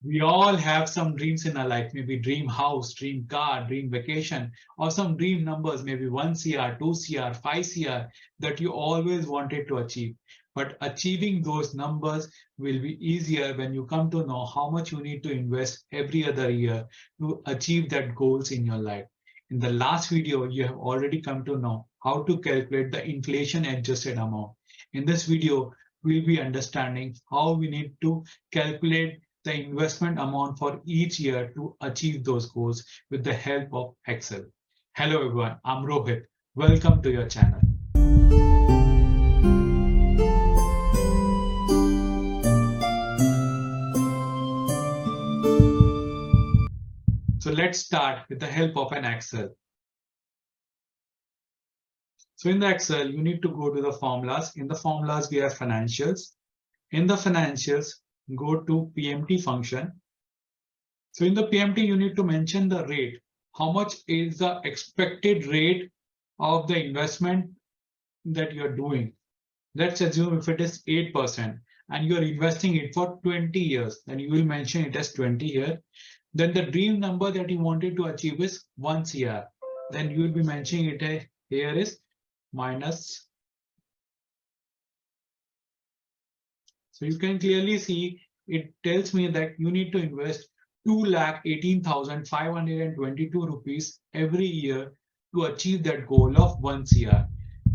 We all have some dreams in our life, maybe dream house, dream car, dream vacation, or some dream numbers, maybe 1 CR, 2 CR, 5 CR that you always wanted to achieve. But achieving those numbers will be easier when you come to know how much you need to invest every other year to achieve that goals in your life. In the last video, you have already come to know how to calculate the inflation adjusted amount. In this video, we'll be understanding how we need to calculate the investment amount for each year to achieve those goals with the help of Excel. Hello everyone, I'm Rohit. Welcome to your channel. So let's start with the help of an Excel. So in the Excel, you need to go to the formulas. In the formulas, we have financials. In the financials, go to PMT function. So in the PMT, you need to mention the rate. How much is the expected rate of the investment that you're doing? Let's assume if it is 8% and you're investing it for 20 years, then you will mention it as 20 here. Then the dream number that you wanted to achieve is 1 CR. Then you will be mentioning it here is minus. So you can clearly see it tells me that you need to invest 2,18,522 rupees every year to achieve that goal of 1 CR.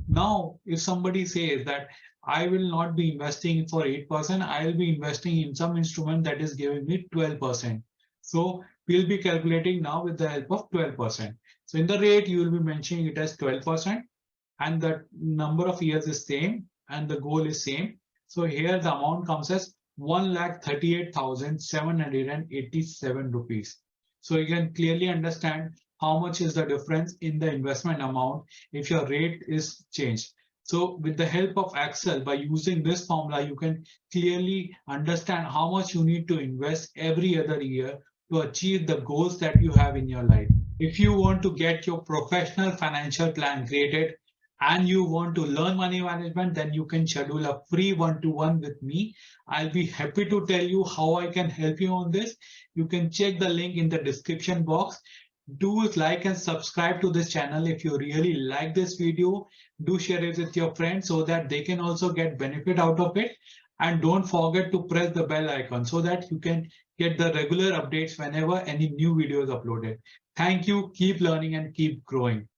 Now, if somebody says that I will not be investing for 8%, I will be investing in some instrument that is giving me 12%. So we'll be calculating now with the help of 12%. So in the rate, you will be mentioning it as 12%, and the number of years is same, and the goal is same. So here the amount comes as 1,38,787 rupees. So you can clearly understand how much is the difference in the investment amount if your rate is changed. So with the help of Excel, by using this formula, you can clearly understand how much you need to invest every other year to achieve the goals that you have in your life. If you want to get your professional financial plan created, and you want to learn money management, then you can schedule a free one-to-one with me. I'll be happy to tell you how I can help you on this. You can check the link in the description box. Do like and subscribe to this channel if you really like this video. Do share it with your friends so that they can also get benefit out of it. And don't forget to press the bell icon so that you can get the regular updates whenever any new video is uploaded. Thank you. Keep learning and keep growing.